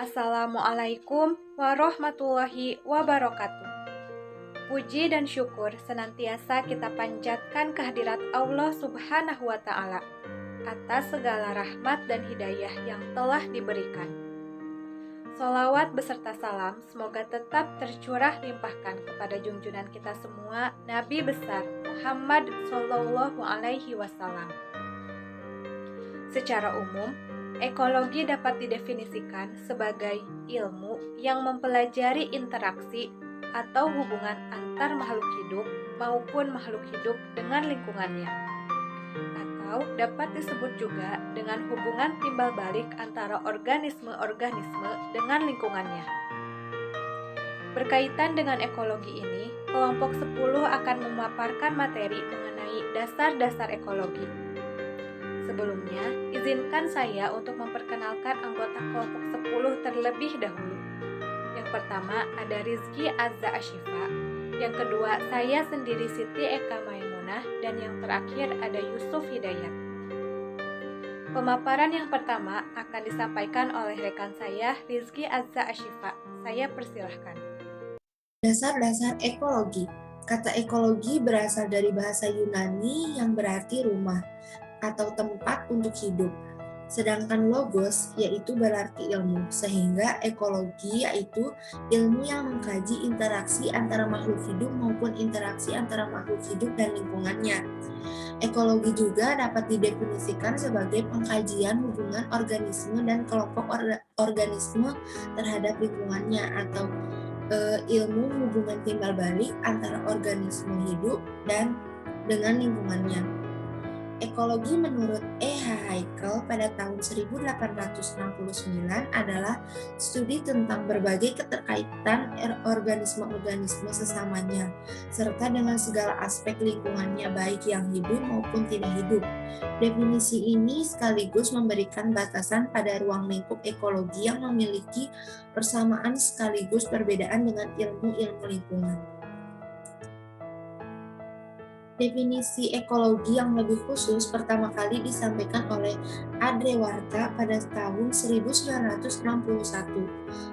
Assalamualaikum warahmatullahi wabarakatuh. Puji dan syukur senantiasa kita panjatkan kehadirat Allah Subhanahu wa Ta'ala atas segala rahmat dan hidayah yang telah diberikan. Sholawat beserta salam semoga tetap tercurah limpahkan kepada junjungan kita semua, Nabi besar Muhammad Sallallahu Alaihi Wasallam. Secara umum, ekologi dapat didefinisikan sebagai ilmu yang mempelajari interaksi atau hubungan antar makhluk hidup maupun makhluk hidup dengan lingkungannya. Atau dapat disebut juga dengan hubungan timbal balik antara organisme-organisme dengan lingkungannya. Berkaitan dengan ekologi ini, kelompok 10 akan memaparkan materi mengenai dasar-dasar ekologi. Sebelumnya, izinkan saya untuk memperkenalkan anggota kelompok 10 terlebih dahulu. Yang pertama ada Rizky Azza Ashifa, yang kedua saya sendiri Siti Eka Maimunah, dan yang terakhir ada Yusuf Hidayat. Pemaparan yang pertama akan disampaikan oleh rekan saya Rizky Azza Ashifa. Saya persilahkan. Dasar-dasar ekologi. Kata ekologi berasal dari bahasa Yunani yang berarti rumah atau tempat untuk hidup. Sedangkan logos yaitu berarti ilmu, sehingga ekologi yaitu ilmu yang mengkaji interaksi antara makhluk hidup maupun interaksi antara makhluk hidup dan lingkungannya. Ekologi juga dapat didefinisikan sebagai pengkajian hubungan organisme dan kelompok organisme terhadap lingkungannya atau ilmu hubungan timbal balik antara organisme hidup dan dengan lingkungannya. Ekologi menurut E.H. Haeckel pada tahun 1869 adalah studi tentang berbagai keterkaitan organisme-organisme sesamanya, serta dengan segala aspek lingkungannya baik yang hidup maupun tidak hidup. Definisi ini sekaligus memberikan batasan pada ruang lingkup ekologi yang memiliki persamaan sekaligus perbedaan dengan ilmu-ilmu lingkungan. Definisi ekologi yang lebih khusus pertama kali disampaikan oleh Adrewarta pada tahun 1961.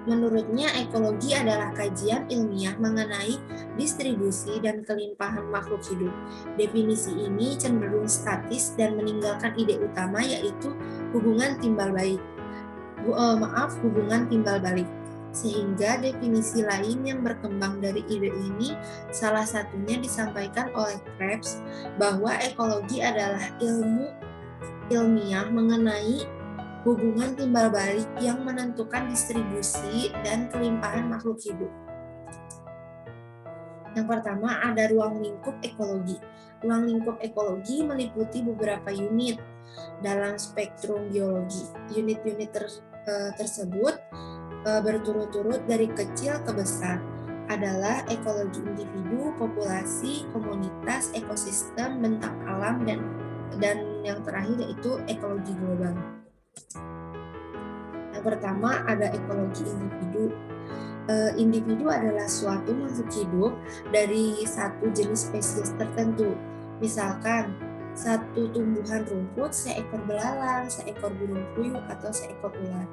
Menurutnya, ekologi adalah kajian ilmiah mengenai distribusi dan kelimpahan makhluk hidup. Definisi ini cenderung statis dan meninggalkan ide utama yaitu hubungan timbal balik. Sehingga definisi lain yang berkembang dari ide ini salah satunya disampaikan oleh Krebs bahwa ekologi adalah ilmu ilmiah mengenai hubungan timbal balik yang menentukan distribusi dan kelimpahan makhluk hidup. Yang pertama ada ruang lingkup ekologi. Ruang lingkup ekologi meliputi beberapa unit dalam spektrum biologi. Unit-unit tersebut berturut-turut dari kecil ke besar adalah ekologi individu, populasi, komunitas, ekosistem, bentang alam, dan yang terakhir yaitu ekologi global. Yang pertama ada ekologi individu. Individu adalah suatu makhluk hidup dari satu jenis spesies tertentu. Misalkan satu tumbuhan rumput, seekor belalang, seekor burung puyuh, atau seekor ular.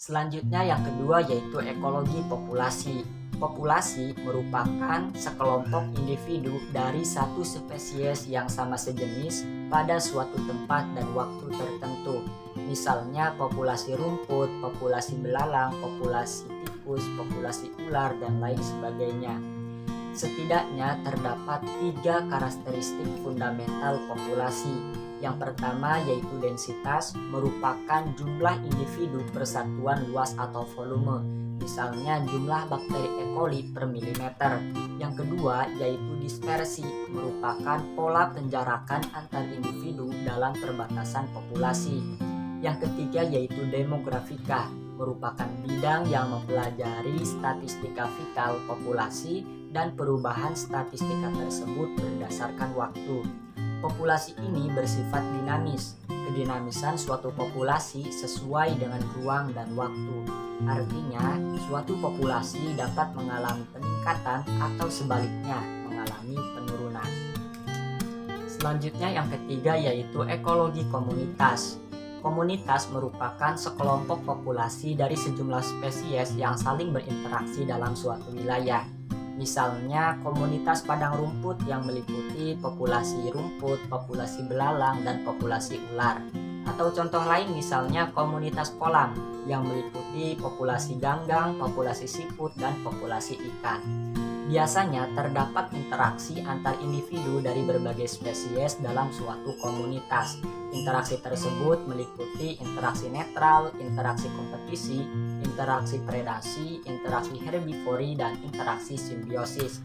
Selanjutnya yang kedua yaitu ekologi populasi. Populasi merupakan sekelompok individu dari satu spesies yang sama sejenis pada suatu tempat dan waktu tertentu. Misalnya populasi rumput, populasi belalang, populasi tikus, populasi ular, dan lain sebagainya. Setidaknya terdapat 3 karakteristik fundamental populasi. Yang pertama yaitu densitas, merupakan jumlah individu per satuan luas atau volume, misalnya jumlah bakteri E. coli per milimeter. Yang kedua yaitu dispersi, merupakan pola penjarakan antar individu dalam perbatasan populasi. Yang ketiga yaitu demografika, merupakan bidang yang mempelajari statistika vital populasi dan perubahan statistika tersebut berdasarkan waktu. Populasi ini bersifat dinamis. Kedinamisan suatu populasi sesuai dengan ruang dan waktu. Artinya, suatu populasi dapat mengalami peningkatan atau sebaliknya mengalami penurunan. Selanjutnya yang ketiga yaitu ekologi komunitas. Komunitas merupakan sekelompok populasi dari sejumlah spesies yang saling berinteraksi dalam suatu wilayah. Misalnya komunitas padang rumput yang meliputi populasi rumput, populasi belalang, dan populasi ular. Atau contoh lain misalnya komunitas kolam yang meliputi populasi ganggang, populasi siput, dan populasi ikan. Biasanya terdapat interaksi antar individu dari berbagai spesies dalam suatu komunitas. Interaksi tersebut meliputi interaksi netral, interaksi kompetisi, interaksi predasi, interaksi herbivori, dan interaksi simbiosis.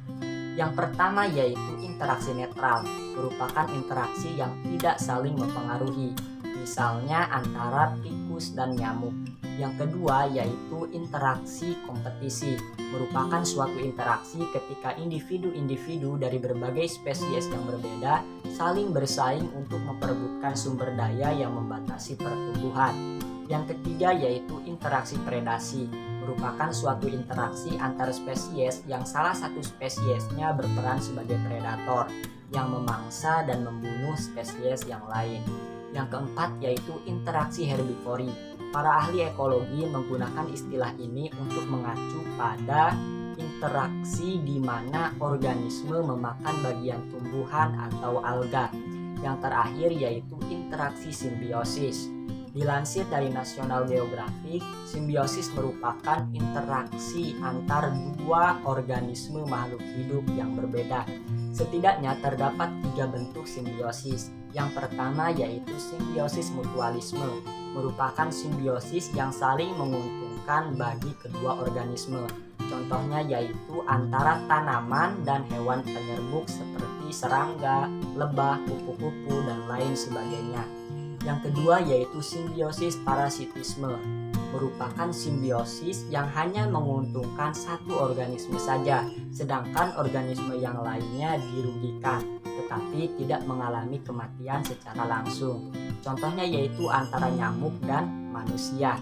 Yang pertama yaitu interaksi netral, merupakan interaksi yang tidak saling mempengaruhi, misalnya antara tikus dan nyamuk. Yang kedua yaitu interaksi kompetisi, merupakan suatu interaksi ketika individu-individu dari berbagai spesies yang berbeda saling bersaing untuk memperebutkan sumber daya yang membatasi pertumbuhan. Yang ketiga yaitu interaksi predasi, merupakan suatu interaksi antar spesies yang salah satu spesiesnya berperan sebagai predator yang memangsa dan membunuh spesies yang lain. Yang keempat yaitu interaksi herbivori. Para ahli ekologi menggunakan istilah ini untuk mengacu pada interaksi di mana organisme memakan bagian tumbuhan atau alga. Yang terakhir yaitu interaksi simbiosis. Dilansir dari National Geographic, simbiosis merupakan interaksi antar dua organisme makhluk hidup yang berbeda. Setidaknya terdapat 3 bentuk simbiosis. Yang pertama yaitu simbiosis mutualisme, merupakan simbiosis yang saling menguntungkan bagi kedua organisme. Contohnya yaitu antara tanaman dan hewan penyerbuk seperti serangga, lebah, kupu-kupu, dan lain sebagainya. Yang kedua yaitu simbiosis parasitisme, merupakan simbiosis yang hanya menguntungkan satu organisme saja, sedangkan organisme yang lainnya dirugikan, tetapi tidak mengalami kematian secara langsung. Contohnya yaitu antara nyamuk dan manusia.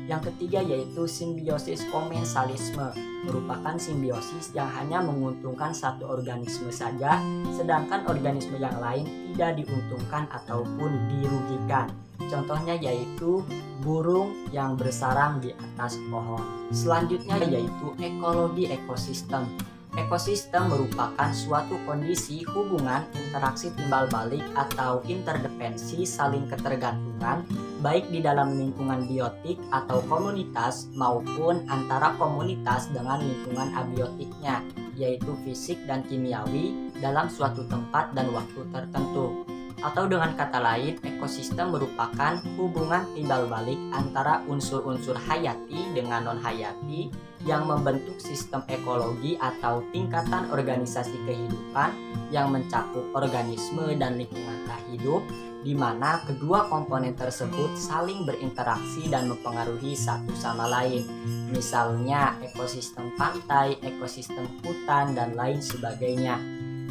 Yang ketiga yaitu simbiosis komensalisme, merupakan simbiosis yang hanya menguntungkan satu organisme saja, sedangkan organisme yang lain tidak diuntungkan ataupun dirugikan. Contohnya yaitu burung yang bersarang di atas pohon. Selanjutnya yaitu ekologi ekosistem. Ekosistem merupakan suatu kondisi hubungan interaksi timbal balik atau interdependensi saling ketergantungan baik di dalam lingkungan biotik atau komunitas maupun antara komunitas dengan lingkungan abiotiknya, yaitu fisik dan kimiawi dalam suatu tempat dan waktu tertentu. Atau dengan kata lain, ekosistem merupakan hubungan timbal balik antara unsur-unsur hayati dengan non-hayati yang membentuk sistem ekologi atau tingkatan organisasi kehidupan yang mencakup organisme dan lingkungan tak hidup, di mana kedua komponen tersebut saling berinteraksi dan mempengaruhi satu sama lain. Misalnya ekosistem pantai, ekosistem hutan, dan lain sebagainya.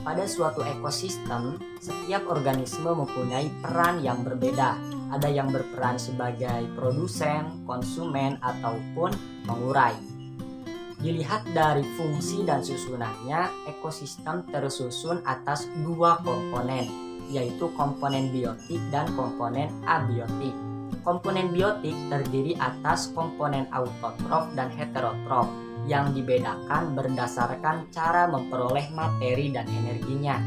Pada suatu ekosistem, setiap organisme mempunyai peran yang berbeda. Ada yang berperan sebagai produsen, konsumen, ataupun pengurai. Dilihat dari fungsi dan susunannya, ekosistem tersusun atas 2 komponen, yaitu komponen biotik dan komponen abiotik. Komponen biotik terdiri atas komponen autotrof dan heterotrof, yang dibedakan berdasarkan cara memperoleh materi dan energinya.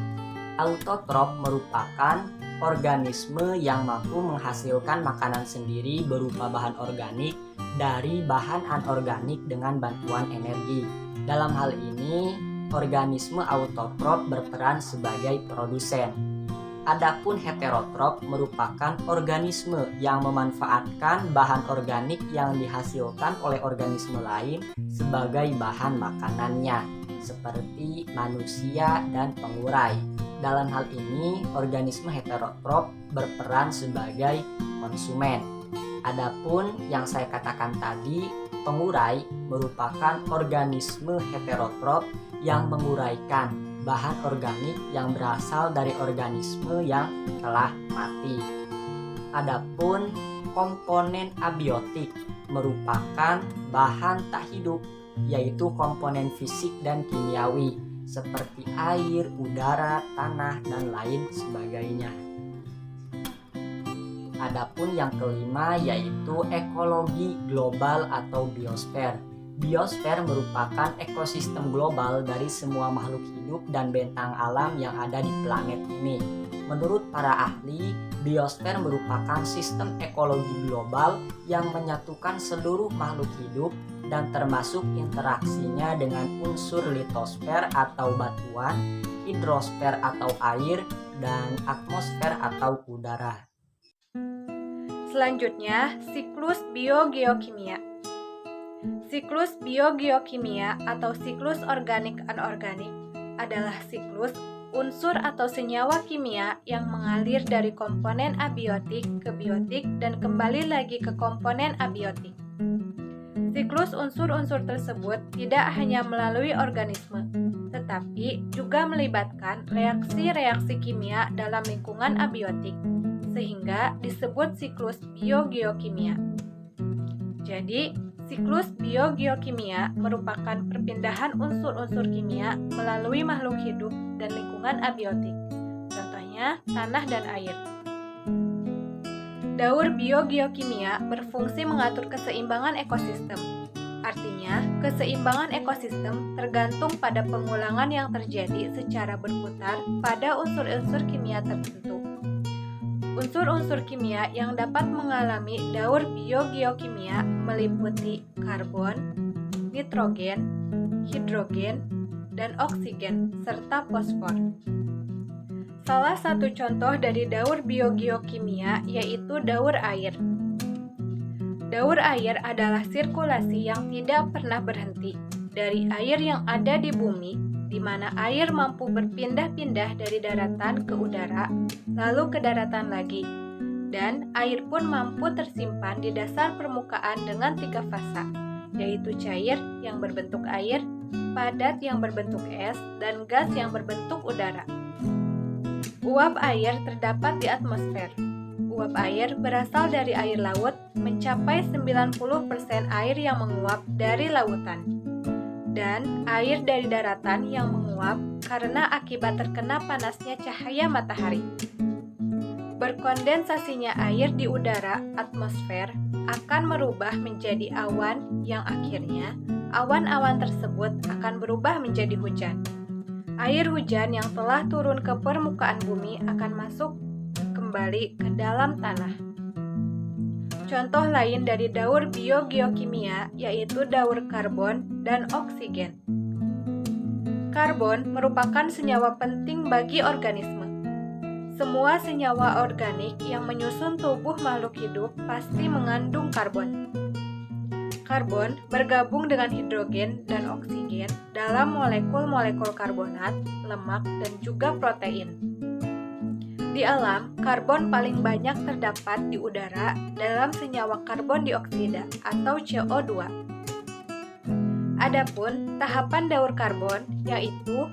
Autotrof merupakan organisme yang mampu menghasilkan makanan sendiri berupa bahan organik dari bahan anorganik dengan bantuan energi. Dalam hal ini, organisme autotrof berperan sebagai produsen. Adapun heterotrof merupakan organisme yang memanfaatkan bahan organik yang dihasilkan oleh organisme lain sebagai bahan makanannya, seperti manusia dan pengurai. Dalam hal ini, organisme heterotrof berperan sebagai konsumen. Adapun yang saya katakan tadi, pengurai merupakan organisme heterotrof yang menguraikan bahan organik yang berasal dari organisme yang telah mati. Adapun komponen abiotik merupakan bahan tak hidup, yaitu komponen fisik dan kimiawi seperti air, udara, tanah, dan lain sebagainya. Adapun yang kelima yaitu ekologi global atau biosfer. Biosfer merupakan ekosistem global dari semua makhluk hidup dan bentang alam yang ada di planet ini. Menurut para ahli, biosfer merupakan sistem ekologi global yang menyatukan seluruh makhluk hidup dan termasuk interaksinya dengan unsur litosfer atau batuan, hidrosfer atau air, dan atmosfer atau udara. Selanjutnya, siklus biogeokimia. Siklus biogeokimia atau siklus organik-anorganik adalah siklus unsur atau senyawa kimia yang mengalir dari komponen abiotik ke biotik dan kembali lagi ke komponen abiotik. Siklus unsur-unsur tersebut tidak hanya melalui organisme, tetapi juga melibatkan reaksi-reaksi kimia dalam lingkungan abiotik, sehingga disebut siklus biogeokimia. Jadi, siklus biogeokimia merupakan perpindahan unsur-unsur kimia melalui makhluk hidup dan lingkungan abiotik, contohnya tanah dan air. Daur biogeokimia berfungsi mengatur keseimbangan ekosistem. Artinya, keseimbangan ekosistem tergantung pada pengulangan yang terjadi secara berputar pada unsur-unsur kimia tertentu. Unsur-unsur kimia yang dapat mengalami daur biogeokimia meliputi karbon, nitrogen, hidrogen, dan oksigen, serta fosfor. Salah satu contoh dari daur biogeokimia yaitu daur air. Daur air adalah sirkulasi yang tidak pernah berhenti dari air yang ada di bumi, di mana air mampu berpindah-pindah dari daratan ke udara, lalu ke daratan lagi. Dan air pun mampu tersimpan di dasar permukaan dengan 3 fasa, yaitu cair yang berbentuk air, padat yang berbentuk es, dan gas yang berbentuk udara. Uap air terdapat di atmosfer. Uap air berasal dari air laut, mencapai 90% air yang menguap dari lautan. Dan air dari daratan yang menguap karena akibat terkena panasnya cahaya matahari. Berkondensasinya air di udara atmosfer akan merubah menjadi awan yang akhirnya awan-awan tersebut akan berubah menjadi hujan. Air hujan yang telah turun ke permukaan bumi akan masuk kembali ke dalam tanah. Contoh lain dari daur biogeokimia yaitu daur karbon dan oksigen. Karbon merupakan senyawa penting bagi organisme. Semua senyawa organik yang menyusun tubuh makhluk hidup pasti mengandung karbon. Karbon bergabung dengan hidrogen dan oksigen dalam molekul-molekul karbonat, lemak, dan juga protein. Di alam, karbon paling banyak terdapat di udara dalam senyawa karbon dioksida atau CO2. Adapun tahapan daur karbon yaitu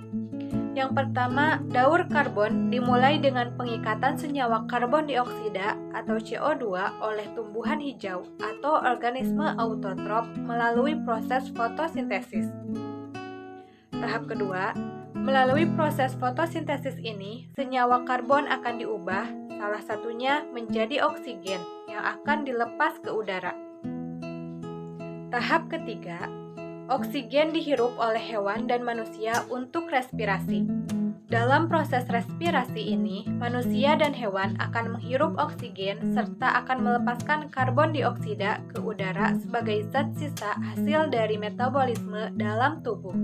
yang pertama, daur karbon dimulai dengan pengikatan senyawa karbon dioksida atau CO2 oleh tumbuhan hijau atau organisme autotrof melalui proses fotosintesis. Tahap kedua, melalui proses fotosintesis ini, senyawa karbon akan diubah, salah satunya menjadi oksigen yang akan dilepas ke udara. Tahap ketiga, oksigen dihirup oleh hewan dan manusia untuk respirasi. Dalam proses respirasi ini, manusia dan hewan akan menghirup oksigen serta akan melepaskan karbon dioksida ke udara sebagai zat sisa hasil dari metabolisme dalam tubuh.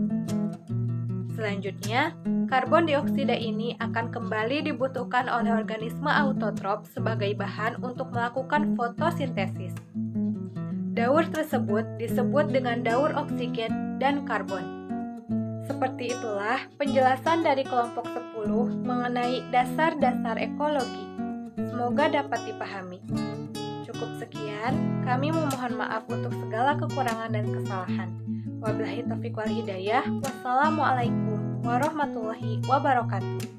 Selanjutnya, karbon dioksida ini akan kembali dibutuhkan oleh organisme autotrof sebagai bahan untuk melakukan fotosintesis. Daur tersebut disebut dengan daur oksigen dan karbon. Seperti itulah penjelasan dari kelompok 10 mengenai dasar-dasar ekologi. Semoga dapat dipahami. Cukup sekian, kami memohon maaf untuk segala kekurangan dan kesalahan. Wabillahi taufiq wal hidayah. Wassalamualaikum warahmatullahi wabarakatuh.